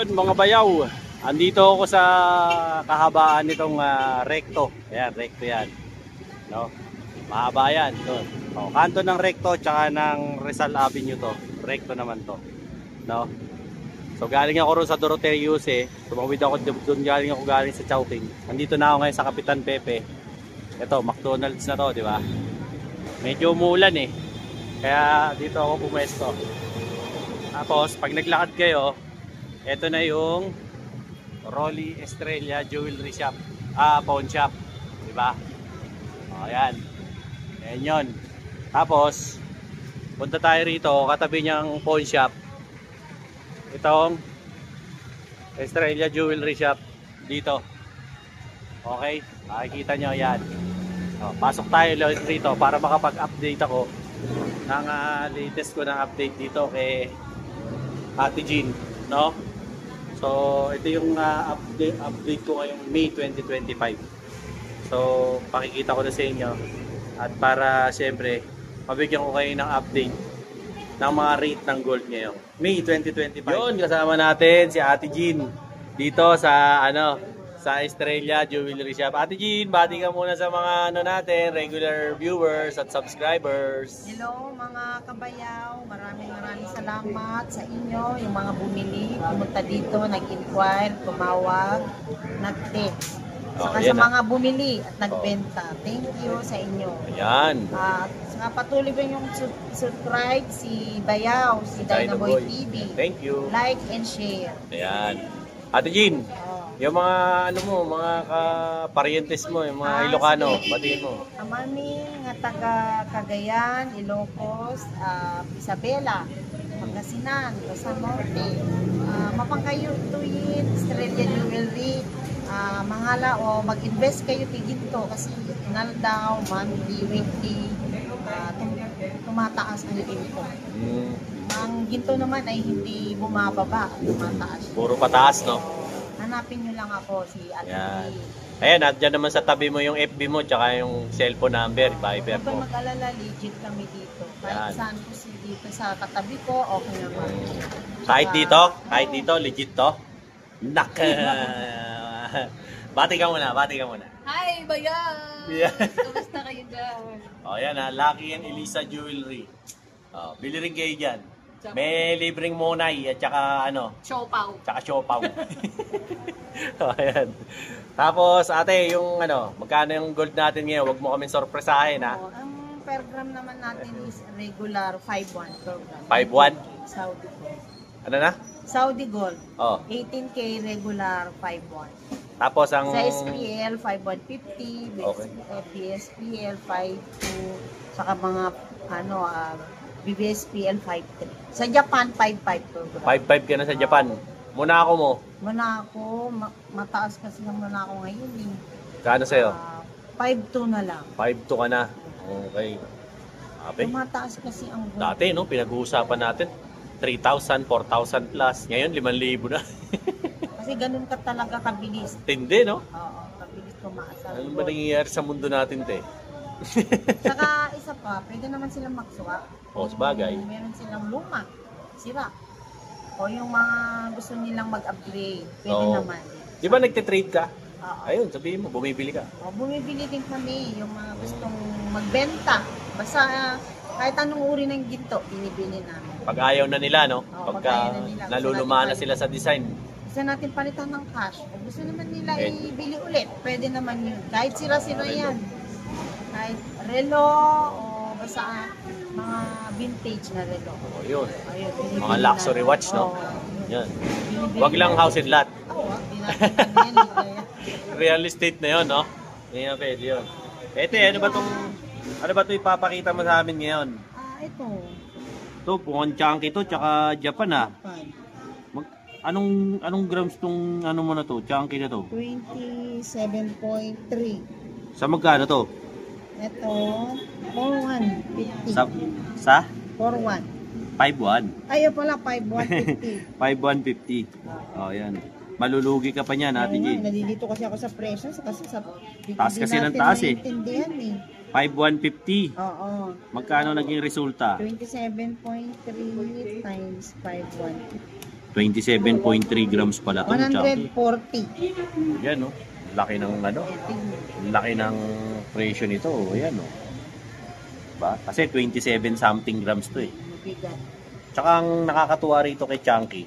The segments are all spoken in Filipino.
Yun mga bayaw, andito ako sa kahabaan nitong recto. Ayan, recto yan. No? Mahaba yan. Doon. Oh, kanto ng recto tsaka ng Rizal Avenue to. Recto naman to. No? So galing ako ron sa Doroteus eh. Tumawid ako doon, galing sa Chowking. Andito na ako ngayon sa Kapitan Pepe. Ito, McDonald's na to, di ba? Medyo umuulan eh. Kaya dito ako pumesto. Tapos pag naglakad kayo, ito na yung Rolly Estrella Jewelry Shop. Pawn shop. Diba? O, ayan. Ayan yun. Tapos, punta tayo rito. Katabi niyang pawn shop. Itong Estrella Jewelry Shop. Dito. Okay? Makikita nyo yan. O, pasok tayo rito para makapag-update ako ng latest ko ng update dito kay Ate Jean. No? So, ito yung update ko ngayong May 2025. So, pakikita ko na sa inyo. At para siyempre, mabigyan ko kayo ng update ng mga rate ng gold ngayon. May 2025. Yun, kasama natin si Ate Jean dito sa sa Estrella Jewelry Shop. Ate Jean, bati ka muna sa mga natin, regular viewers at subscribers. Hello mga kabayaw, maraming salamat sa inyo, yung mga bumili, pumunta dito, nag-inquire, tumawag, nag-text. Saka sa mga bumili at nagbenta, thank you sa inyo. Ayan. Saka patuloy ba yung subscribe si Bayaw, si Dynaboy TV. Thank you. Like and share. Ayan. Ate Jean, yung mga mga parientes mo, yung mga Ilocano, batiin mo. Amami nga taga Cagayan, Ilocos, Isabela, Pangasinan, Basa Norte, mapangkayo tuyin, Estrella Jewelry, manghala o mag-invest kayo tiginto kasi inaldaw, monthly, weekly, tumataas ang ginto. Ang ginto naman ay hindi bumababa, tumataas. Puro pataas, no? Hanapin nyo lang ako, si Ate Jean. Ayan, nandiyan naman sa tabi mo yung FB mo tsaka yung cellphone number, Viber Huwag mo. mag-alala, legit kami dito. Kahit saan po dito sa katabi ko, okay naman. Kahit dito, legit to? Naka! Bati ka muna. Hi, bayan! Yeah. Kamusta kayo dyan? O, yan ha, Lucky and Elisa Jewelry. O, bili rin kayo dyan. May libreng monay at saka Siopaw. Tsaka siopaw. O, ayan. Tapos, ate, yung magkano yung gold natin ngayon? Huwag mo kaming sorpresahin, ha? Ang per gram naman natin is regular 5.1 per gram. 5.1? Saudi gold. Ano na? Saudi gold. Oh. 18K regular 5.1. Tapos ang... Sa SPL, 5.150. Okay. BSPL, 5.2. Saka mga, BBSPL, 5.3. Sa Japan, 5.5 per gram. 5.5 ka na sa Japan. Monaco mo? Monaco, mataas kasi ng Monaco ngayon eh. Kano sa'yo? 5.2 na lang. 5.2 ka na. Okay. Ape. Tumataas kasi ang gold. Dati, pinag-uusapan natin 3,000, 4,000 plus. Ngayon, 5,000 na. Kasi ganun ka talaga kabilis. Tindi, no? Oo, kabilis tumaas. Ano ba nangyayari sa mundo natin, te? Saka isa pa, pwede naman silang magsuwa. O, sabagay. Meron silang luma, sira. O yung mga gusto nilang mag-upgrade, pwede naman. Di ba nagtitrade ka? Oo. Ayun, sabihin mo, bumibili ka. O, bumibili din kami, yung mga gustong magbenta. Basta kahit anong uri ng ginto, binibili namin. Pag ayaw na nila, no? Oo, Pagka pag ayaw na nila. naluluma na sila sa design. Gusto natin palitan ng cash. O gusto naman nila ibili ulit, pwede naman yun. Kahit sira-sira yan. Kahit relo o basta mga vintage na relo. O, yun. Ayun, Mga luxury watch, no? Yan. Binibili Wag lang house and lot. Oo, Real estate na yun, no? Hindi na pwede yun. Ete, ano ba ito ipapakita mo sa amin ngayon? Ito. Ito, pong chunky to, tsaka Japan, Anong grams tong mo na to? Chunky na to? 27.3. Sa magkano to? Ito, 4,150. Sa? 4,1. 5,1. Ayaw pala, 5,150. 5,150. Oh, yan. Malulugi ka pa niyan, Ate Jean. Nalilito kasi ako sa presyo kasi sa taas kasi ng taas eh. 5,150. Oo. Magkano naging resulta? 27.3 times 5,150. 27.3 grams pala to. 140. Yan, no? Laki ng ano? Laki ng presyo nito. Ayan, no? Diba? Kasi 27 something grams to eh. Mabigat. Tsaka ang nakakatuwa rito kay Chunky,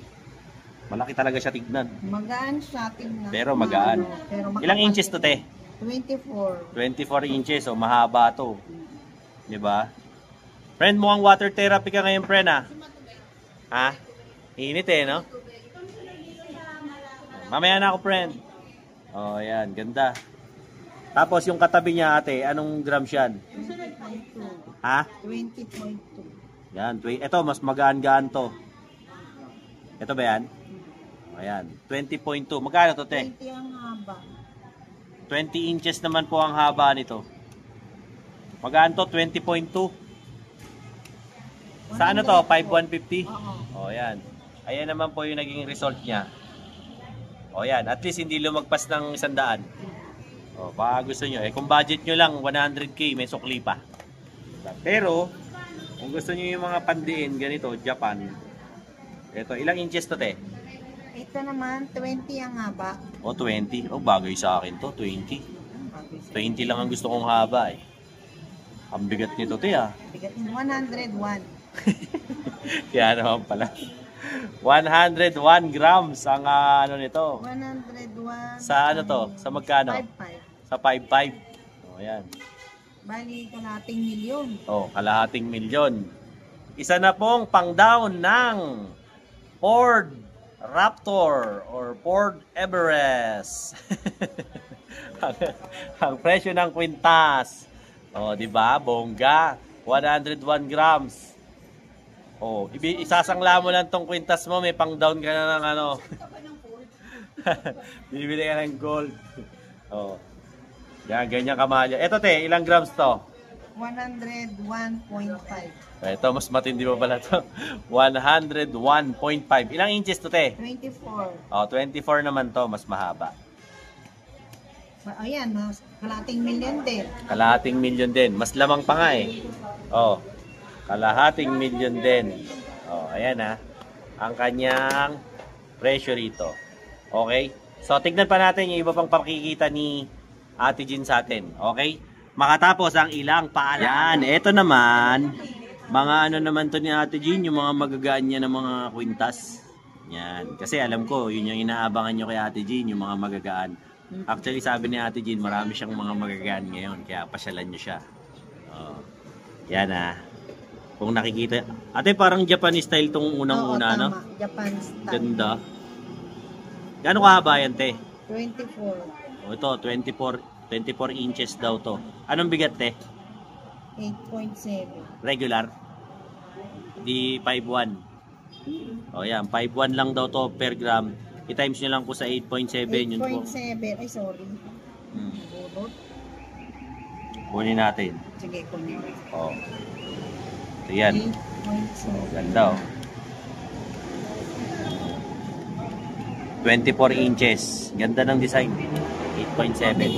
malaki talaga siya tignan. Magaan siya, tingnan. Pero magaan. Pero Ilang inches to, te? 24. 24 inches. So, mahaba to. Diba? Friend, mukhang water therapy ka ngayon, friend, ha? Ha? Init eh, no? Mamaya na ako, friend. Oh, ayan. Ganda. Tapos, yung katabi niya, ate, anong grams yan? 20.2. Ha? 20.2. Yan. Ito, mas magaan-gaan to. Ito ba yan? Ayan. 20.2. Magkano to, te? 20 ang haba. 20 inches naman po ang haba nito. Magkano to? 20.2. Sa ano to? 5,150? Oo. O, yan. Ayan naman po yung naging result niya. O, yan. At least hindi lumagpas ng 100. O, baka gusto nyo. Eh, kung budget nyo lang, 100k, may sukli pa. Pero, kung gusto nyo yung mga pandiin, ganito, Japan. Ito, ilang inches to, te? Ito naman, 20 ang haba. O, 20. O, bagay sa akin to, 20. 20 lang ang gusto kong haba, eh. Ang bigat nito, te, ah. Bigat ng 101. Kaya naman pala. 101 grams ang ano nito. 101. Sa ano to? Sa magkano? 5.5. Sa 5.5. O, yan. Bali, kalating milyon. O, kalahating milyon. Isa na pong pang-down ng Ford Raptor or Ford Everest. ang presyo ng kwintas. O, di ba? Bongga. 101 grams. O, isasangla mo lang tong kwintas mo, may pang-down ka na ng ano. Bibili ka ng gold. O. Yan, ganyan kamahal. Ito, te, ilang grams to? 101.5. Ito, mas matindi pa pala to. 101.5. Ilang inches to, te? 24. O, 24 naman to, mas mahaba. Ayan, kalating milyon din. Kalahating milyon din. Mas lamang pa nga eh. O, kalahating milyon din. O, ayan ha. Ang kanyang presyo rito. Okay? So, tignan pa natin yung iba pang pakikita ni Ate Jean sa atin. Okay? Makatapos ang ilang paalam. Yan, ito naman. Mga ano naman to ni Ate Jean, yung mga magagaan niya ng mga kwintas. Yan. Kasi alam ko, yun yung inaabangan nyo kay Ate Jean, yung mga magagaan. Actually, sabi ni Ate Jean, marami siyang mga magagaan ngayon. Kaya pasyalan nyo siya. Oh. Yan ah. Kung nakikita. Ate, parang Japanese style tong unang-una, no? Japan style. Ganda. Gano'ng kahaba yan, te? 24. O ito, 24 inches daw to. Anong bigat, te? 8.7. Regular? Di 5.1. O yan, 5.1 lang daw to per gram. I-times nyo lang po sa 8.7. 8.7. Ay, sorry. Bulot. Kunin natin. Sige, kunin. O. Ito yan. 8.7. Ganda o. 24 inches. Ganda ng design. 8.7.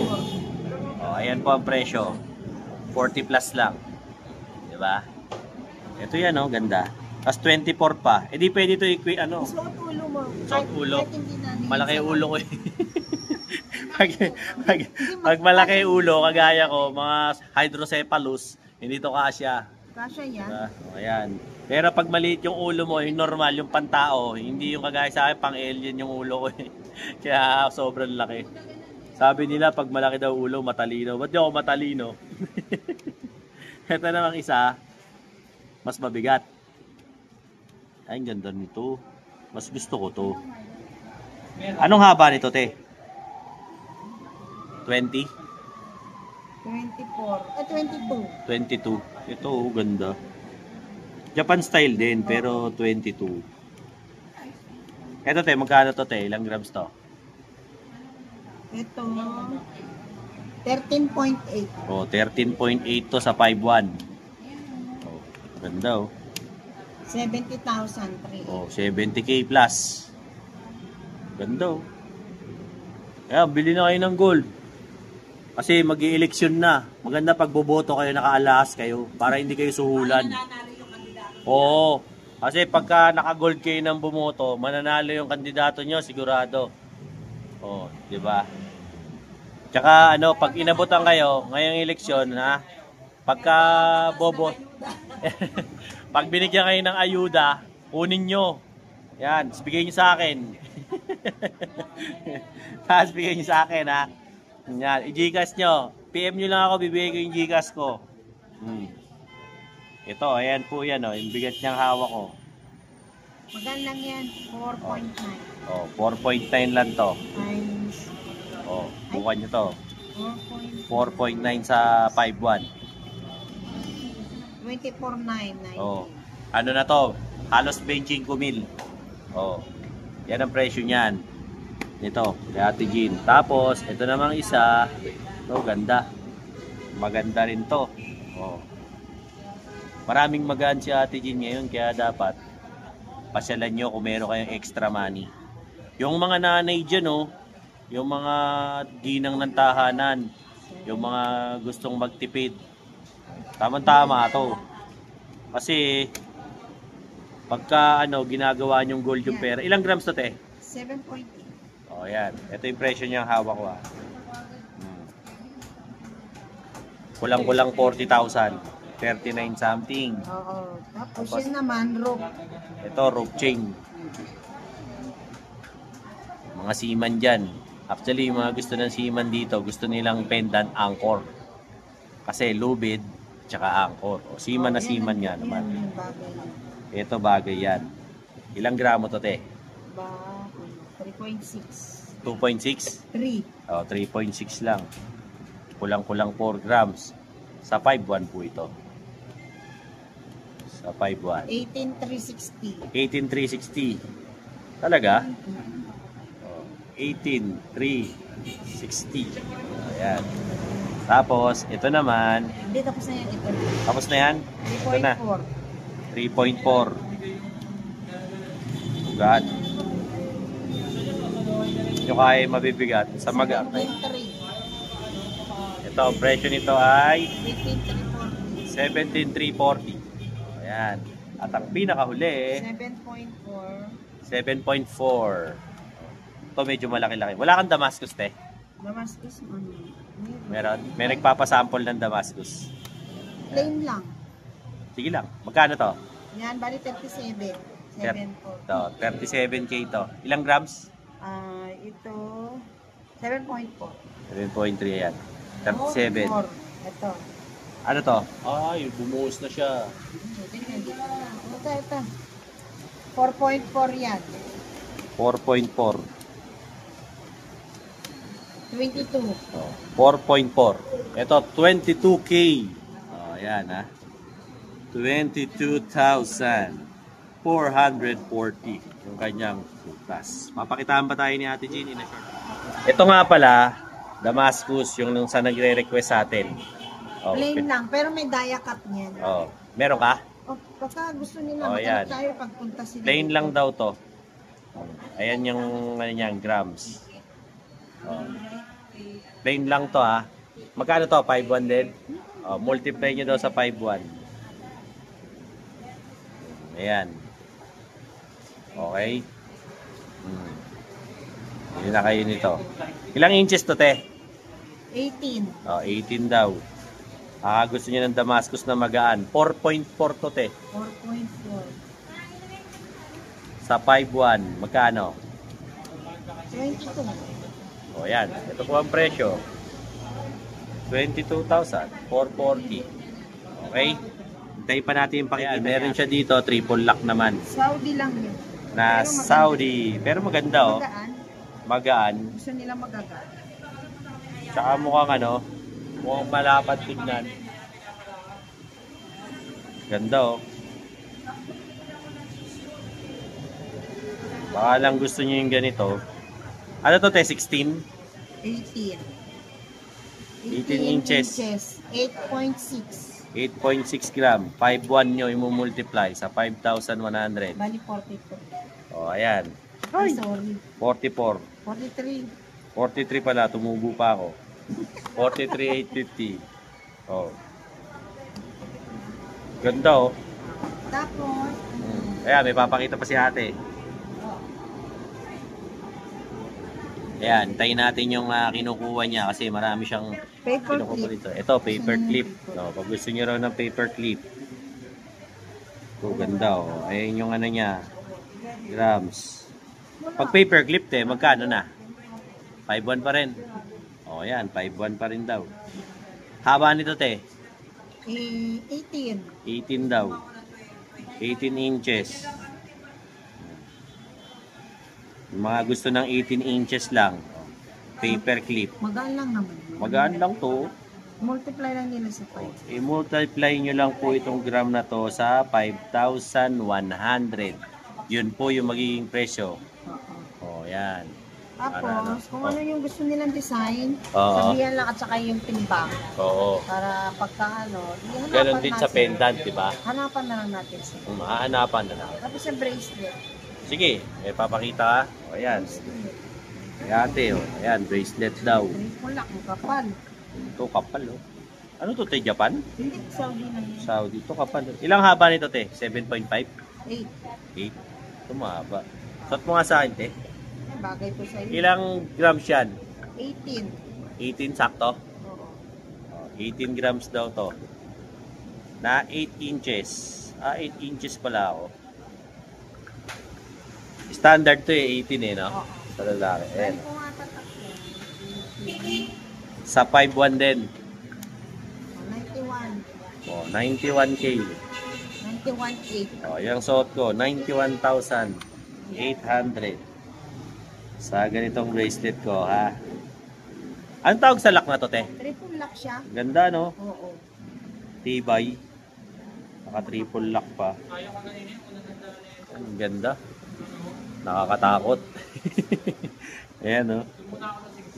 O, ayan po ang presyo. 40 plus lang. Diba? Ito yan o, ganda. Tapos 24 pa. E di pwede ito ano. Suot ulo mo. Suot ulo. Kahit hindi na Malaki ulo ko eh. pag malaki ulo, kagaya ko, mga hydrocephalus, hindi to kasya. Kasya yan. Diba? O, ayan. Pero pag maliit yung ulo mo, yung normal, yung pantao, hindi yung kagaya sa akin, pang alien yung ulo ko eh. Kaya sobrang laki. Sabi nila, pag malaki daw ulo, matalino. Ba't di ako matalino? Ito namang isa, mas mabigat. Ay, ang ganda nito. Mas gusto ko to. Anong haba nito, te? 20? 24. 22. 22. Ito, oh, ganda. Japan style din, pero 22. Ito, te, magkano to, te? Ilang grams to? Ito, 13.8. Oh, 13.8 to sa 5.1. Oh, ganda, oh. 70,003. Oh, 70k plus. Ganda, oh. Kaya, bili na kayo ng gold. Kasi mag-i-eleksyon na. Maganda pag boboto kayo, naka-alas kayo. Para hindi kayo suhulan. Oo. Kasi pagka naka-gold kayo ng bumoto, mananalo yung kandidato nyo, sigurado. Oh, di ba? Tsaka ano, pag inabutan kayo, ngayong eleksyon, ha? Pagka bobo, pag binigyan kayo ng ayuda, kunin nyo. Yan, bigay nyo sa akin. Tapos bigay nyo sa akin, ha? Yan, i-Gcash nyo. PM nyo lang ako, bibigay ko yung Gcash ko. Ito, ayan po yan, oh. Yung bigat niyang hawak ko. Maganda lang yan, 4.9 Oh, 4.9 lang to. times Oh, bukan nyo to. 4.9. 4.9 sa 5.1. 24.990. Oh. Ano na to? Halos 25,000. Oh. Yan ang presyo niyan. Ito, kay Ate Jean. Tapos, ito namang isa. Ito, ganda. Maganda rin to. Oh. Maraming magaan si Ate Jean ngayon, kaya dapat pasyalan nyo kung meron kayong extra money. Yung mga nanay dyan, oh, yung mga ginang ng tahanan, yung mga gustong magtipid, tamang-tama to. Kasi pagka ano, ginagawa nyong gold yung pera. Ilang grams to, te? 7.8. Oh, yan. Ito yung presyo niyang hawak ko, ah. Kulang-kulang 40,000. 39 something. Oo. Tapos yun naman, rope. Ito, rope chain. Mga seaman dyan. Actually, yung mga gusto ng seaman dito, gusto nilang pendant anchor. Kasi lubid, tsaka anchor. O, seaman na seaman nga naman. Yan, bagay. Ito, bagay yan. Ilang gramo to, te? Ba, 3.6. 2.6? 3. O, 3.6 lang. Kulang-kulang 4 grams. Sa 5.1 po ito. Sa 5.1. 18,360. 18,360. Talaga? Oh, 18,360. Ayan. Tapos, ito naman. Hindi, tapos na yan ito. Tapos na yan? Ito na. 3.4. 3.4. Ugat. Yung kaya mabibigat sa maga. 7.3. Ito, ang presyo nito ay 18,340. 17,340. Ayan. At ang pinakahuli, 7.4. 7.4. Ito medyo malaki-laki. Wala kang Damascus, te? Damascus, ano? Meron? May nagpapasample ng Damascus. Plain lang. Sige lang. Magkano to? Yan, bali 37. 7.4. Ito, 37K to. Ilang grams? Ito, 7.4. 7.3 yan. 37. Ito. Ano to? Ay, bumuhos na siya. Ito. 4.4 yan. 4.4. 22. Oh, 4.4. Ito, 22K. Oh, yan ha. 22,440 yung kanyang butas. Mapakitaan pa tayo ni Ate Jean in a short. Ito nga pala, Damascus, yung nung sa nagre-request sa atin. Oh, Plain lang, pero may dia cut niyan. Oh, meron ka? O, baka gusto nila, Oh, maghanap yan. tayo pagpunta sila. Plain dito. lang daw to. Ayan yung ano niyan, grams. Oh. Plain lang to ha. Magkano to? 5.1 din? Oh, multiply nyo daw sa 5.1. Ayan. Okay. Hindi na kayo nito. Ilang inches to, te? 18. Oh, 18 daw. Gusto niyo ng Damascus na magaan. 4.4 to, te. 4.4. Sa 5.1, magkano? 22. O yan, ito po ang presyo. 22,440. Okay? Hintayin pa natin yung pakikita. Meron siya dito, triple lock naman. Saudi lang yun. Na Pero maganda. Saudi. Pero maganda oh. Magaan. Magaan. Gusto nila magagaan. Tsaka mukhang ano, mukhang malapad tignan. Ganda oh. Baka lang gusto niyo yung ganito. Ano to, te? 16? 18. 18 inches. 8.6. 8.6 gram. 5.1 nyo imumultiply sa 5,100. Bali 42. O, ayan. Ay, sorry. 44. 43. 43 pala. Tumubo pa ako. 43,850. O. Ganda oh. Tapos, Ayan, may papakita pa si ate. Ayan, tayin natin yung kinukuha niya kasi marami siyang Paper kinukuha clip. dito. Ito, paper clip. So, pag gusto niyo raw ng paper clip. Ito, ganda oh. Ayan yung ano niya. Grams. Pag paper clip, magkano na? 5.1 pa rin. O, ayan, 5.1 pa rin daw. Haba nito, 18. 18 daw. 18 inches. Yung mga gusto ng 18 inches lang. Paper clip. Magaan lang naman. Magaan lang to. Multiply lang nila sa 5. I-multiply nyo lang po itong gram na to sa 5,100. Yun po yung magiging presyo. Oo. O, yan. Tapos, kung ano yung gusto nilang design, Oo. sabihan lang at saka yung timbang. Oo. Para pagka hanapan Ganon din sa natin. pendant, di ba? Hanapan na lang natin siya. Mahanapan na lang. Tapos yung bracelet. Sige, may papakita ka. O, ayan. Ate, o. Ayan, bracelet daw. Wala, ang kapal. Ito, kapal, o. Ano to, Japan? Hindi, Saudi na yun. Saudi. Ito, kapal. Ilang haba nito, 7.5? 8. 8. Ito, mahaba. Suot mo nga sa akin, Bagay po sa iyo. Ilang grams yan? 18. 18 sakto? Oo. 18 grams daw to. Na 8 inches. 8 inches pala ako. Standard to 18 no? Oo. Sa lalaki. Ayan. Ko nga tatakbo. Sa 5'1 din. 91. 91K. 91.8. Yung suot ko, 91,800. Sa ganitong bracelet ko, ha? Anong tawag sa lock na to, Triple lock siya. Ganda, no? Oo. Tibay. Naka triple lock pa. Ang ganda. Nakakatakot. Ayan, no?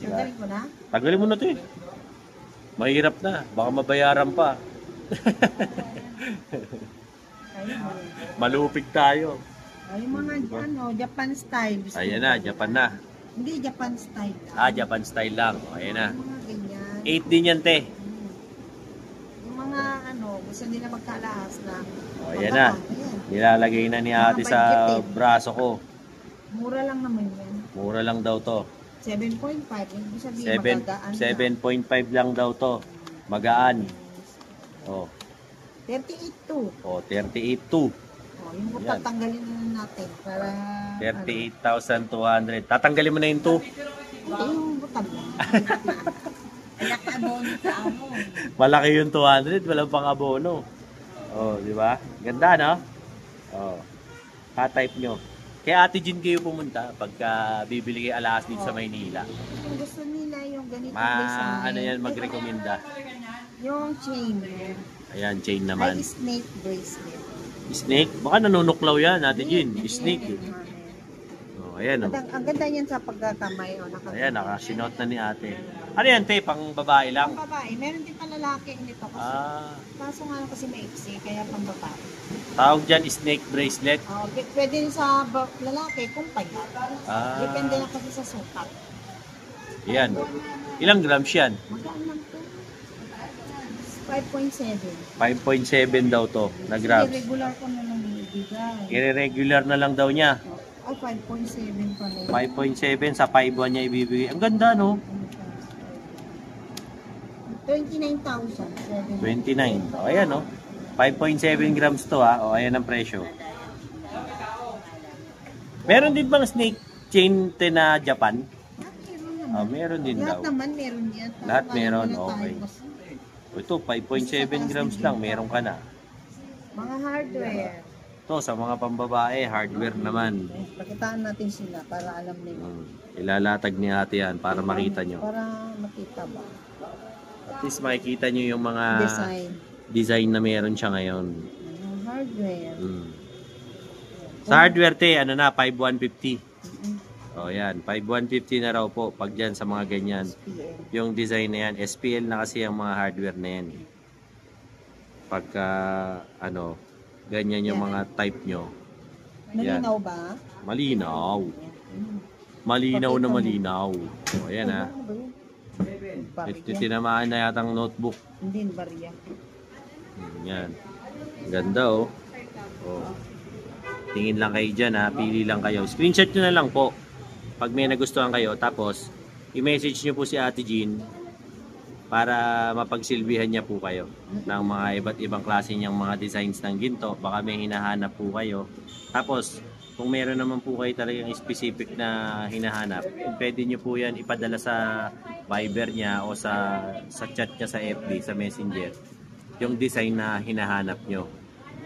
Diba? Tanggalin ko na? Tagalin mo na to, Mahirap na. Baka mabayaran pa. Ayun. Malupig tayo. Ay, yung mga Japan style. Gusto Ayan ko. na, Japan na. Hindi, Japan style. Japan style lang. Ayan na. Yung mga ganyan. 8 din yan, Yung mga gusto nila magkalahas na. Ayan na. Ayan. Nilalagay na ni ate sa braso ko. Mura lang naman yan. Mura lang daw to. 7.5. Ibig sabihin, magagaan 7.5 lang daw to. Magaan. Oh. 38.2. 38.2. Yung Ayan. tatanggalin na natin para 38,200. Tatanggalin mo na yung 2. Hindi, yung butang lang. Naka-abono sa amo. Malaki yung 200, walang pang abono. Oh, di ba? Ganda, no? Oh. Pa-type nyo. Kaya Ate Jean kayo pumunta pagka bibili kayo alahas dito sa Maynila. Kung gusto nila yung ganito design. Ano yan magrekomenda? Yung chain. Ayan, chain naman. Ay, snake bracelet. Snake? Baka nanunuklaw yan, Ate Jean. Snake. Oh, ayan, oh. Ang ganda yan sa pagkakamay. Ayan, nakasinot na ni ate. Ano yan, te? Pang babae lang? Pang babae. Meron din pang lalaki nito kasi. Kaso nga kasi maiksi, kaya pang babae. Tawag dyan, snake bracelet. Pwede rin sa lalaki kung payat. Depende na kasi sa sukat. Yan. Ilang grams yan? Magkaan lang to. 5.7. 5.7 daw to na grams. Regular ko na lang ibigay. I-regular na lang daw niya. Ay, 5.7 pa rin. 5.7 sa 5.1 niya ibibigay. Ang ganda, no? 29,000. 29. O, ayan, no? 5.7 grams to, ha? O, ayan ang presyo. Meron din bang snake chain te na Japan? Meron din Lahat daw. naman meron yan. Lahat meron, Wala tayo okay. kasi. Ito, 5.7 grams lang. Meron ka na. Mga hardware. Ito, sa mga pambabae, hardware naman. Pakitaan natin sila para alam nila. Ilalatag ni ate yan para makita nyo. Para makita ba? At least makikita nyo yung mga Design. na meron siya ngayon. Hardware. Sa hardware, te, ano na, 5,150. O, yan. 5,150 na raw po pag dyan sa mga ganyan. SPL. Yung design na yan. SPL na kasi ang mga hardware na yan. Pagka, ganyan yung mga type nyo. Malinaw ba? Malinaw. Malinaw na malinaw. O, ayan ha. Ito tinamaan na yatang notebook. Hindi, barya. Yan. Ganda, oh. Oh. Tingin lang kayo dyan ha, pili lang kayo. Screenshot nyo na lang po pag may nagustuhan kayo. Tapos, i-message nyo po si Ate Jean para mapagsilbihan niya po kayo ng mga iba't ibang klase niyang mga designs ng ginto. Baka may hinahanap po kayo. Tapos, kung meron naman po kayo talagang specific na hinahanap, pwede nyo po yan ipadala sa Viber niya o sa chat niya sa FB, sa Messenger, yung design na hinahanap nyo.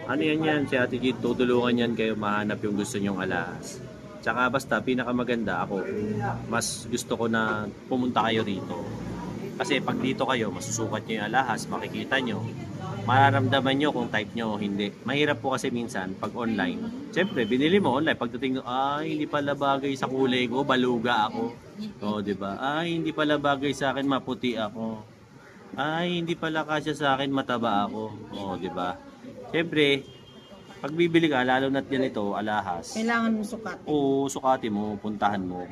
Ano yan si Ate Jean, tutulungan yan kayo mahanap yung gusto nyong alahas. Tsaka basta, pinakamaganda ako, mas gusto ko na pumunta kayo rito. Kasi pag dito kayo, masusukat nyo yung alahas, makikita nyo, mararamdaman nyo kung type nyo o hindi. Mahirap po kasi minsan, pag online, siyempre, binili mo online, pagdating nyo, ay, hindi pala bagay sa kulay ko, baluga ako. O, diba? Ay, hindi pala bagay sa akin, maputi ako. Ay, hindi pala kasya sa akin, mataba ako. O, diba? Siyempre, pag bibili ka, lalo na't ganito, alahas. Kailangan mo sukat. Oo, sukati mo, puntahan mo.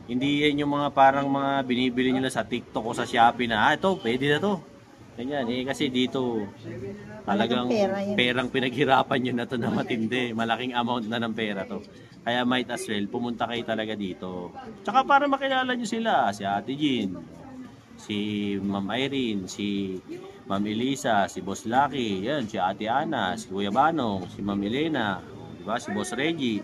Hindi yan yung mga parang mga binibili nila sa TikTok o sa Shopee na, ito, pwede na to. Ganyan, kasi dito, talagang perang pinaghirapan nyo na to na matindi. Malaking amount na ng pera to. Kaya might as well, pumunta kayo talaga dito. Tsaka para makilala nyo sila, si Ate Jean, si Ma'am Irene, si Ma'am Elisa, si Boss Lucky, yan, si Ate Ana, si Kuya Banong, si Ma'am Elena, diba? Si Boss Reggie.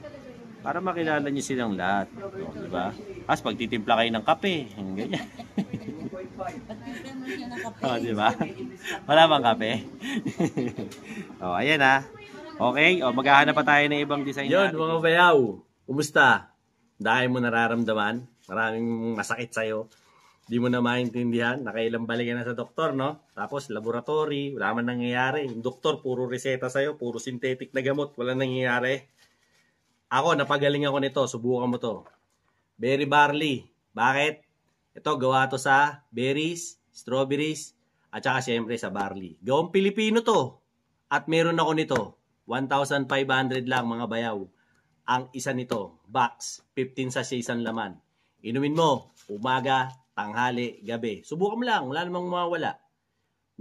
Para makilala niyo silang lahat, diba? Tapos pagtitimpla kayo ng kape, ganyan. Diba? Wala bang kape? Ayan ha. Okay, maghahanap pa tayo ng ibang design natin. Yun, mga bayaw. Kumusta? Dahil mo nararamdaman, maraming masakit sa'yo. Di mo na maintindihan, nakailang balikan na sa doktor, no? Tapos, laboratory, wala man nangyayari. Yung doktor, puro reseta sa'yo, puro synthetic na gamot, wala nangyayari. Ako, napagaling ako nito, subukan mo to. Berry barley. Bakit? Ito, gawa to sa berries, strawberries, at saka siyempre sa barley. Gawang Pilipino to. At meron ako nito, 1,500 lang mga bayaw. Ang isa nito, box, 15 sachets ang laman. Inumin mo, umaga, tanghali, gabi. Subukan mo lang, wala namang mawawala.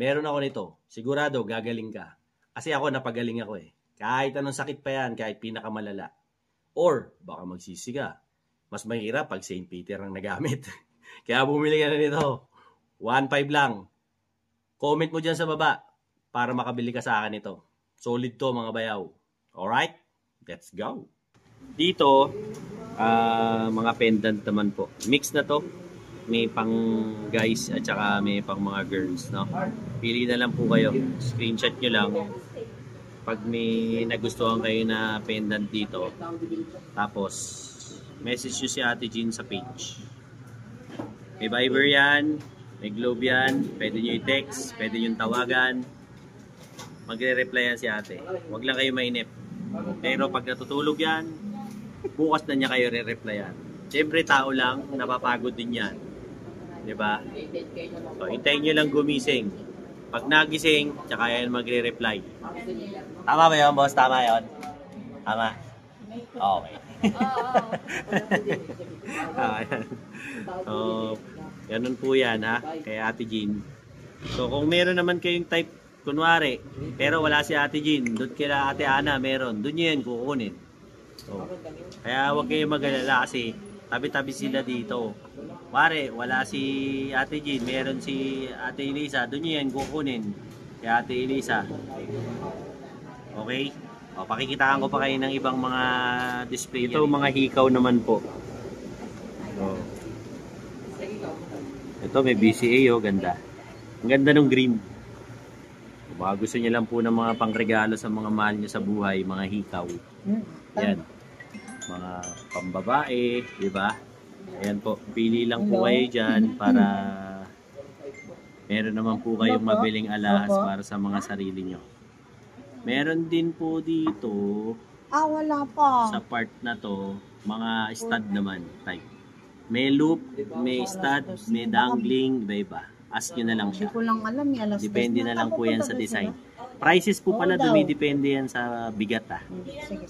Meron ako nito. Sigurado, gagaling ka. Kasi ako, napagaling ako eh. Kahit anong sakit pa yan, kahit pinakamalala. Or, baka magsisi ka. Mas mahirap pag St. Peter ang nagamit. Kaya bumili ka na nito. 1,500 lang. Comment mo dyan sa baba para makabili ka sa akin ito. Solid to mga bayaw. Alright? Let's go. Dito, mga pendant naman po. Mix na to. May pang guys at saka may pang mga girls, no? Pili na lang po kayo. Screenshot nyo lang pag may nagustuhan kayo na pendant dito. Tapos message nyo si Ate Jean sa page. May Viber yan, may Globe yan, pwede nyo i-text, pwede nyo tawagan. Magre-reply yan si ate. Huwag lang kayo mainip. Pero pag natutulog yan, bukas na niya kayo re-replyan. Siyempre tao lang, napapagod din yan. Diba? So, hintayin nyo lang gumising. Pag nagising, tsaka yan magre-reply. Tama ba yun, boss? Tama yun? Tama? Okay. So, ganun po yan, ha? Kay Ate Jean. So, kung meron naman kayong type, kunwari, pero wala si Ate Jean, doon kila Ate Ana, meron. Doon nyo yan kukunin. So, kaya huwag kayong mag-alala kasi tabi-tabi sila dito. Pare, wala si Ate Jean, meron si Ate Elisa, doon nyo yan kukunin. Kay Ate Elisa. Okay? O, pakikitaan ko pa kayo ng ibang mga display. Ito mga hikaw naman po. So, ito may BCA, oh, ganda. Ang ganda ng green. Baka gusto niyo lang po ng mga pangregalo sa mga mahal niyo sa buhay, mga hikaw. Yan. Mga pambabae, di ba? Ayan po, pili lang po kayo dyan para meron naman po kayong mabiling alahas para sa mga sarili nyo. Meron din po dito, wala pa. sa part na to, mga stud naman, type. May loop, may stud, may dangling, iba-iba. Ask nyo na lang siya. Hindi ko lang alam, alas Depende na lang po yan sa design. Prices po pala dumidepende yan sa bigat Sige.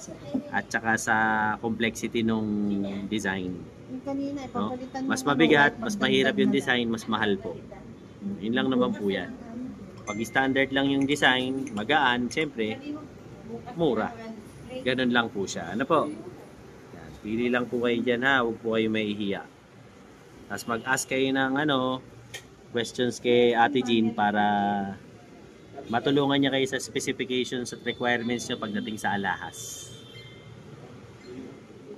at saka sa complexity nung design. Yung kanina, No? ipapalitan Mas mabigat, mas mahirap yung design, mas mahal po. Yun lang naman po yan. Pag standard lang yung design, magaan, siyempre, mura. Ganun lang po siya. Ano po? Yan. Pili lang po kayo dyan ha. Huwag po kayo mahihiya. Tapos mag-ask kayo ng questions kay Ate Jean para matulungan niya kayo sa specifications at requirements niyo pagdating sa alahas.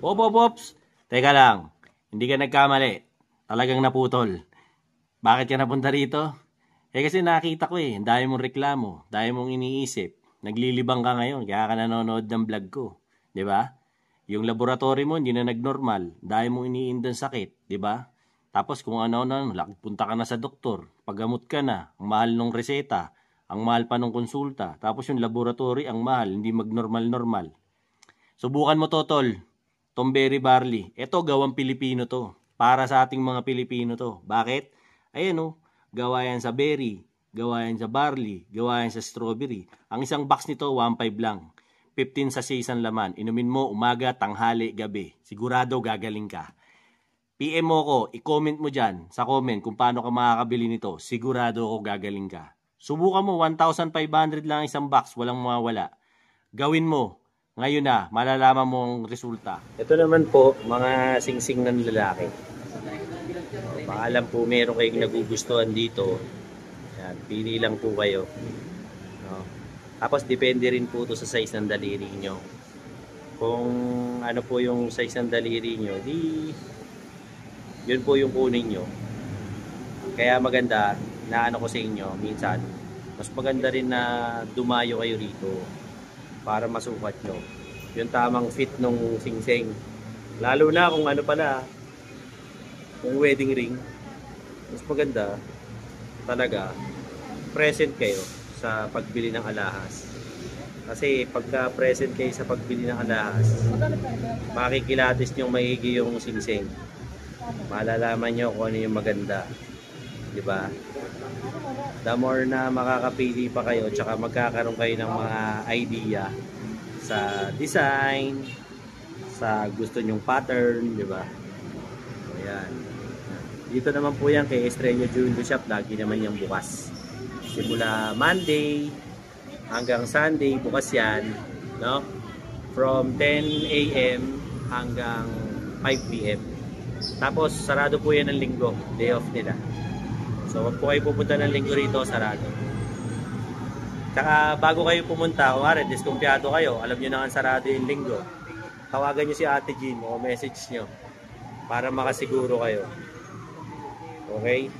Ops! Teka lang. Hindi ka nagkamali. Talagang naputol. Bakit ka napunta rito? Kasi nakita ko ang dami mong reklamo, dami mong iniisip. Naglilibang ka ngayon, kaya ka nanonood ng vlog ko. 'Di ba? Yung laboratory mo hindi na nagnormal, dami mong iniindang sakit, 'di ba? Tapos kung ano-ano, punta ka na sa doktor, paggamot ka na, ang mahal ng reseta, ang mahal pa ng konsulta. Tapos yung laboratory, ang mahal, hindi magnormal-normal. Subukan mo to, tol. Tomberry barley. Ito, gawang Pilipino to. Para sa ating mga Pilipino to. Bakit? Ayan gawa yan sa berry, gawa yan sa barley, gawa yan sa strawberry. Ang isang box nito, 1.5 lang. 15 sa isang laman. Inumin mo umaga, tanghali, gabi. Sigurado gagaling ka. PM mo ko, i-comment mo dyan sa comment kung paano ka makakabili nito. Sigurado ako gagaling ka. Subukan mo, 1,500 lang isang box, walang mawawala. Gawin mo. Ngayon na, malalaman mo ang resulta. Ito naman po, mga singsing ng lalaki. Maalam po meron kayong nagugustuhan dito. Yan, pili lang po kayo. No? Tapos depende rin po ito sa size ng daliri nyo. Kung ano po yung size ng daliri nyo, yun po yung kunin nyo. Kaya maganda na ko sa inyo minsan, mas maganda rin na dumayo kayo rito para masukat nyo yung tamang fit nung singsing. Lalo na kung kung wedding ring, mas maganda talaga present kayo sa pagbili ng alahas. Kasi pagka present kayo sa pagbili ng alahas, makikilatis nyo maigi yung singsing. Malalaman nyo kung ano yung maganda. Diba? The more na makakapili pa kayo, tsaka magkakaroon kayo ng mga idea sa design, sa gusto nyong pattern, diba? Ayan. Dito naman po yan kay Estrella Jewelry Shop. Lagi naman yung bukas. Simula Monday hanggang Sunday, bukas yan. No? From 10 a.m. hanggang 5 p.m. Tapos, sarado po yan ng linggo. Day off nila. So, wag po kayo pupunta ng linggo rito, sarado. Tsaka, bago kayo pumunta, kung diskumpiyado kayo, alam nyo na nga sarado yung linggo. Tawagan nyo si Ate Jean o message nyo para makasiguro kayo. Okay?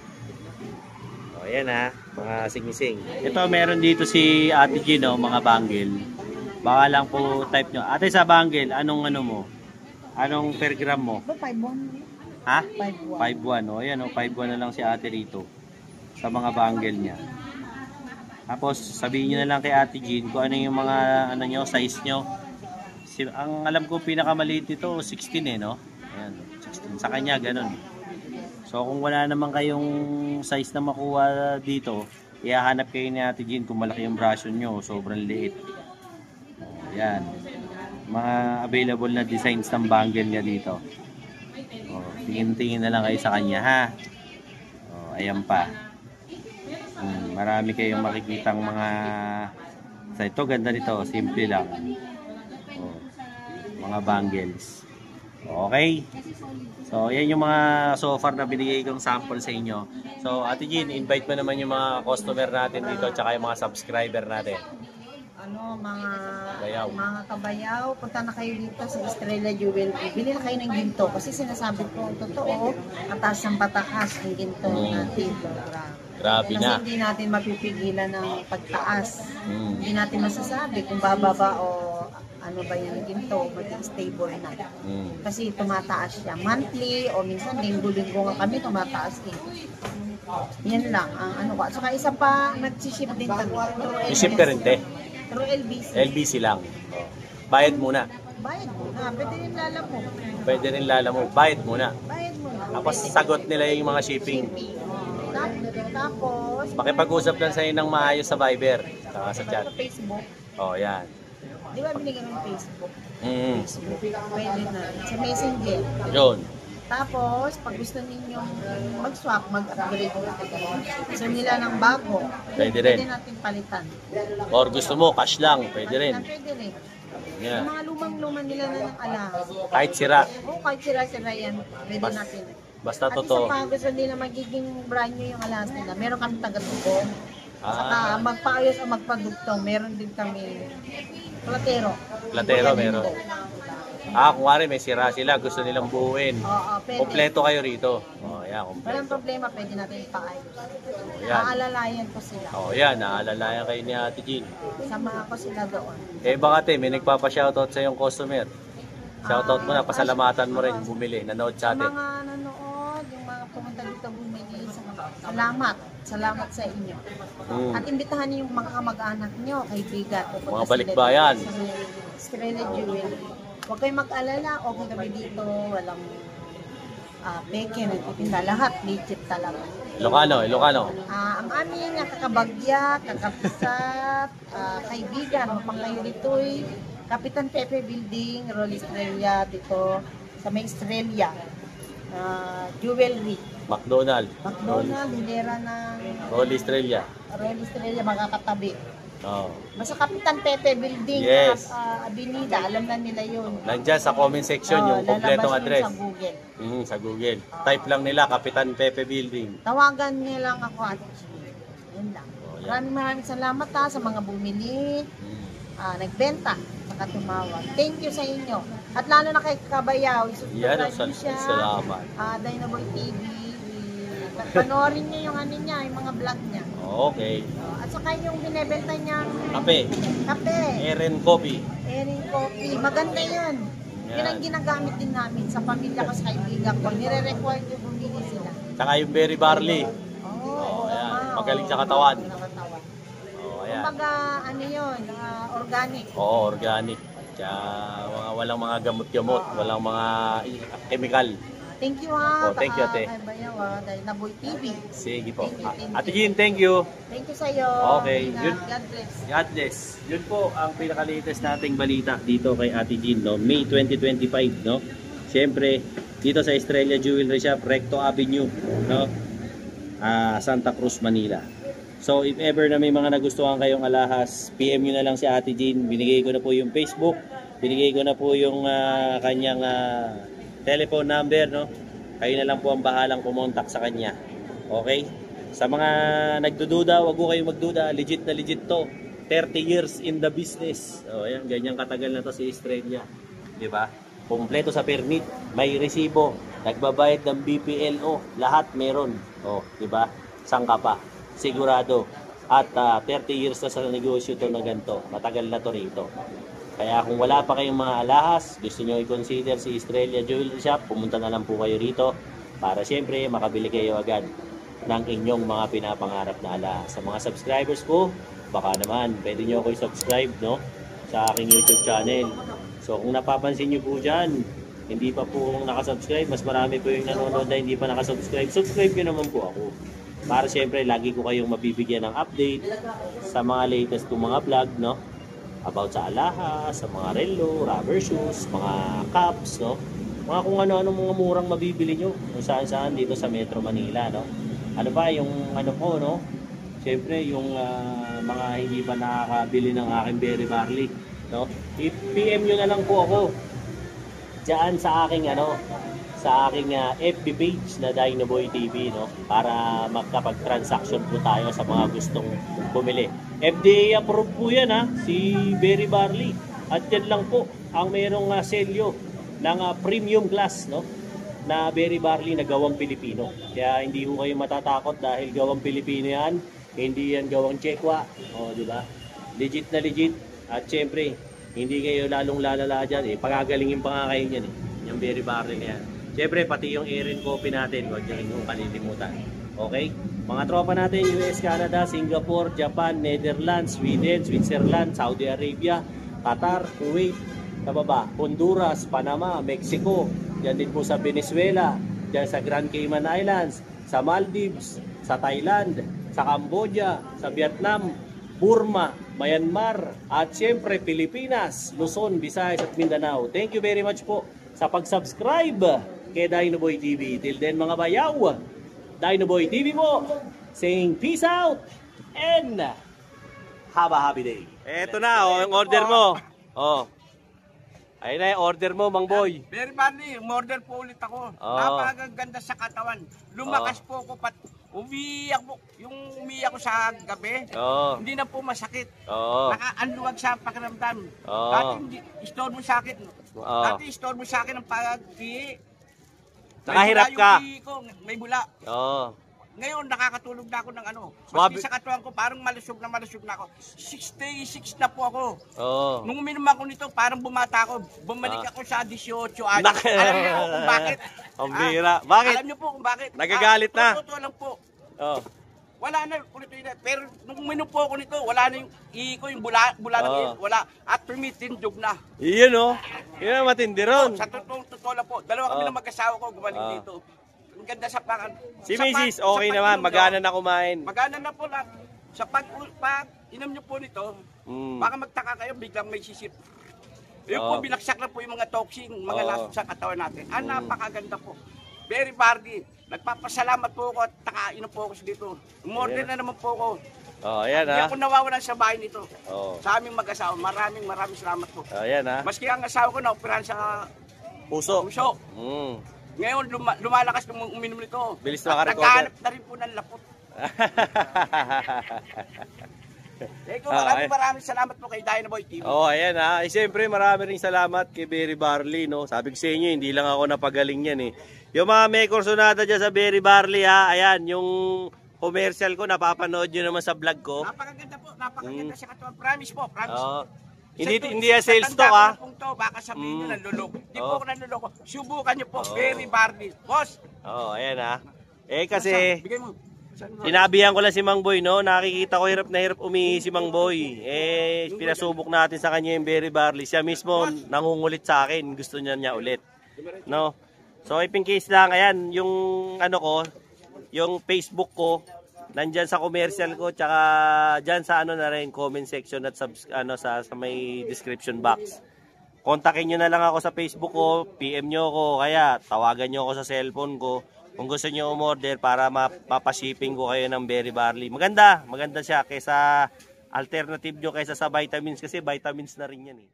O, ayan mga singsing. Ito, meron dito si Ate Jean, mga bangle. Baka lang po type nyo. Ate, sa bangle, anong mo? Anong per gram mo? 5-1. Ha? 5-1. 5-1. O, ayan 5-1 na lang si Ate rito. Sa mga bangle niya. Tapos, sabihin nyo na lang kay Ate Jean kung ano yung mga size nyo. Ang alam ko, pinakamaliit nito, 16 no? Ayan, 16. Sa kanya, ganun. So kung wala naman kayong size na makuha dito, ihahanap kayo ni Ate Jean kung malaki yung brasyon nyo, sobrang liit. Yan. Mga available na designs ng bangle niya dito. Tingin-tingin na lang kayo sa kanya ha. Ayan pa. Marami kayong makikitang mga sa ito, ganda nito, simple lang. Mga bangles. Okay. So, yan yung mga so far na binigay kong sample sa inyo. So, Ate Jean, invite mo naman yung mga customer natin dito tsaka yung mga subscriber natin. Mga kabayaw, punta na kayo dito sa Estrella Jewelry. Bili na kayo ng ginto kasi sinasabi ko, totoo, mataas ng patakas ng ginto natin. Grabe kasi na. Hindi natin mapipigilan ng pagtaas. Hindi natin masasabi kung bababa o ano ba yan ginto, maging stable na. Kasi tumataas siya. Monthly o minsan linggo-linggo nga kami tumataas din. Yan lang ang ano ko. Saka isa pa, nag-ship din kami. I-ship ka rin, te? Through LBC. LBC lang. Bayad muna. Bayad muna. Pwede rin lala mo. Pwede rin lala mo. Bayad muna. Bayad muna. Tapos sagot nila yung mga shipping. Tapos, Makipag-usap lang sa'yo ng maayos sa Viber. Saka sa chat. Facebook. Yan. Di ba binigyan ng Facebook? Facebook. Pwede na. Sa Messenger. Yun. Tapos, pag gusto ninyong mag-swap, mag-upgrade, gusto nila ng bago, Pwede rin. natin palitan. Or gusto mo, cash lang. Pwede rin. Pwede rin. Yan. Yung mga lumang-luman nila na ng alahas. Kahit sira. Oo, kahit sira-sira yan, pwede natin. Basta At isa totoo. pa, gusto nila magiging brand new yung alahas nila. Meron kami taga-tubong. Saka Ah, magpaayos o magpadugtong, meron din kami platero. Platero, Maganda meron. din. kung wari may sira sila, gusto nilang buuin. Oo, pwede. Kompleto kayo rito. Oh, yan, Walang kompleto. problema, pwede natin ipaayos. Oh, yan. Aalalayan ko sila. Oh, yan, naalalayan kayo ni Ate Jean. Samahan ko sila doon. Eh baka te, may nagpapa-shoutout sa yung customer. Shoutout mo na, pasalamatan mo rin bumili, nanood sa Sa atin. mga nanonood, yung mga pumunta dito bumili, salamat. Salamat sa inyo. Mm. At imbitahan niyo yung mga kamag-anak niyo, kaibigan. Pupunta Mga sila balikbayan. dito sa Estrella Jewelry. Huwag kayong mag-alala, okay kami dito, walang peke, nagtitinda. Lahat, legit talaga. Ilocano, Ilocano. Ang aming kakabagya, kakapsat, kaibigan, mapang kayo dito'y Kapitan Pepe Building, Roll Estrella dito sa may Estrella. Jewelry. McDonald. McDonald, hindera ng Rolly Estrella. Roll Estrella, magkakatabi. Oh. Basta Kapitan Pepe Building, Yes. Avenida, alam na nila yun. Nandyan sa comment section yung kompletong lalabas yun address. sa Google. Sa Google. Type lang nila, Kapitan Pepe Building. Tawagan niyo lang ako at yun lang. yan. Maraming salamat sa mga bumili, nagbenta, saka tumawag. Thank you sa inyo. At lalo na kay Kabayaw, Yan, isubscribe niyo siya. salamat. Dynaboy TV. Panoorin niyo yung ano niya, yung mga vlog niya. Okay. At saka yung binebenta niyang Kape. kape, Eren Coffee. Erin Coffee. Maganda yun. Yun Yan. ang ginagamit din namin sa pamilya ko, sa kaibigan ko. Nire-require yung bumili sila. Tsaka yung Berry Barley. Oo, ayan. nga, Magaling sa oo, katawan. sa katawan. Oh, ayan. Kumbaga, ano yun, organic. Oo, organic. Kaya walang mga gamot-gamot, walang mga chemical. Thank you ha. Oh, thank you, ate. Kay Bayaw dahil Naboy TV. Sige po. Thank you, thank you. Ate Jean, thank you. Thank you sa'yo. Okay, Ingat. yun. God bless. God bless. Yun po ang pinaka-latest nating balita dito kay Ate Jean, no? May 2025, no? Siyempre, dito sa Estrella Jewelry Shop, Recto Avenue, no? Santa Cruz, Manila. So, if ever na may mga nagustuhan kayong alahas, PM nyo na lang si Ate Jean. Binigay ko na po yung Facebook, binigay ko na po yung kanyang telephone number, no? Kayo na lang po ang bahalang kumontak sa kanya. Okay? Sa mga nagdududa, wag po kayong magduda. Legit na legit to. 30 years in the business. O, ayan, ganyan katagal na to si Estrella. Diba? Kompleto sa permit. May resibo. Nagbabayad ng BPLO. Lahat meron. O, diba? Sangka pa. Sigurado. At 30 years na sa negosyo to na ganito. Matagal na to rito. Kaya kung wala pa kayong mga alahas, gusto nyo i-consider si Estrella Jewelry Shop, pumunta na lang po kayo rito para siyempre makabili kayo agad ng inyong mga pinapangarap na alahas. Sa mga subscribers ko, baka naman pwede nyo ako i-subscribe, no? Sa aking YouTube channel. So kung napapansin nyo po dyan, hindi pa po nakasubscribe, mas marami po yung nanonood na hindi pa nakasubscribe, subscribe nyo naman po ako. Para siyempre lagi ko kayong mabibigyan ng update sa mga latest kong mga vlog, no? About sa alahas, sa mga relo, rubber shoes, mga caps, no? Mga kung ano-ano mga murang mabibili nyo kung saan-saan dito sa Metro Manila, no? Ano pa yung ano po, no? Siyempre yung mga hindi pa nakakabili ng aking Berry Barley, no? I-PM nyo na lang po ako diyan sa aking sa aking FB page na Dynaboy TV, no? Para magkapag-transaction po tayo sa mga gustong bumili. FDA approved po yan, si Berry Barley. At yan lang po ang merong selyo ng premium glass, no? Na Berry Barley na gawang Pilipino. Kaya hindi ho kayo matatakot dahil gawang Pilipino yan. Hindi yan gawang Tsekwa. O, di ba? Legit na legit. At syempre, hindi kayo lalong lalala dyan. Pagagalingin pa nga kayo yan. Yung Berry Barley na yan. Syempre, pati yung Erin Coffee natin. Huwag nyo rin kalilimutan. Okay? Mga tropa natin, US, Canada, Singapore, Japan, Netherlands, Sweden, Switzerland, Saudi Arabia, Qatar, Kuwait, Honduras, Panama, Mexico, dyan din po sa Venezuela, dyan sa Grand Cayman Islands, sa Maldives, sa Thailand, sa Cambodia, sa Vietnam, Burma, Myanmar, at siyempre Pilipinas, Luzon, Visayas at Mindanao. Thank you very much po sa pag-subscribe kay Dynaboy TV. Till then mga bayaw, Dynaboy TV po, saying peace out and have a happy day. Eto na, yung order mo. Ayun na yung order mo, Mang Boy. Very badly, umorder po ulit ako. Oo. Napakaganda sa katawan. Lumakas po ako, umiyak po. Yung umiyak ko sa gabi, Oo. hindi na po masakit. Oo. Nakaanluwag sa pakiramdam. Oo. Dati hindi, istorbo sa akin. Oo. Dati istorbo sa akin ang pag-ihi. Nakahirap May bula ka. yung ihi ko, may bula. Oo. Ngayon, nakakatulog na ako ng ano. Swabe. Maski sa katawan ko, parang malusog na ako. 66 na po ako. Oo. Nung uminom ako nito, parang bumata ako. Bumalik ako sa 18 anos. Nak- Alam niyo po kung bakit? Ang bira. Bakit? Alam niyo po kung bakit? Nagagalit na. Totoo lang po. Oo. Wala na, ulit na. Pero nung uminom po ako nito, wala na yung ihi ko, yung bula ng Oo. ihi. Wala. At tumitindog na. Iyon oh. Yun ang matindi ron. Sa totoo lang po. Dalawa kami Oo. ng mag-asawa ko gumaling Oo. dito. Ang ganda sa pakan. Si sa Mrs. sa okay naman. pag-inom Magana nyo, na kumain. Magana na po lang. Sa pag-inom nyo po nito, Mm. baka magtaka kayo, biglang may sisip. Yung Oo. po, binaksak na po yung mga toxin, mga Oo. lason sa katawan natin. Napakaganda po. Very party. Nagpapasalamat po ako at nakainom po ako dito. Umorder na naman po ako. Oh, ayan Hindi ha. ako nawawalan sa bahay nito. Oh. Sa aming mag-asawa, maraming salamat po. Ayan ha. Maski ang asawa ko na-operahan sa Puso. puso. Mm. Ngayon, lumalakas nung uminom nito. Bilis At makarecover. naghahanap na rin po ng lapot. Eko, maraming salamat po kay Dynaboy TV. Oh, ayan ha. Siyempre, marami ring salamat kay Berry Barley, no. Sabi ko sa inyo, hindi lang ako napagaling yan eh. Yung mga may kursonada dyan sa Berry Barley ha, ayan, yung commercial ko, napapanood nyo naman sa vlog ko. Napakaganda po, napakaganda sa katawan. Promise po, promise. Oh. Hindi yan sales talk ha. Baka sabihin nyo nanluloko. Hindi po Oh. ako nanluloko. Subukan nyo po, Berry Barley. Boss! Oh, ayan ha. Eh kasi, Bigay mo. Saan mo? sinabihan ko lang si Mang Boy, no? Nakikita ko hirap na hirap umihi si Mang Boy. Eh, pinasubok natin sa kanya yung Berry Barley. Siya mismo nangungulit sa akin. Gusto niya ulit. No? So, if in case lang, ayan, yung ano ko, yung Facebook ko, nandyan sa commercial ko, tsaka dyan sa ano na rin, comment section at sa may description box. Kontakin nyo na lang ako sa Facebook ko, PM nyo ako, kaya tawagan nyo ako sa cellphone ko. Kung gusto nyo umorder para mapashipping ko kayo ng Berry Barley. Maganda siya kaysa alternative nyo kaysa sa vitamins kasi vitamins na rin yan eh.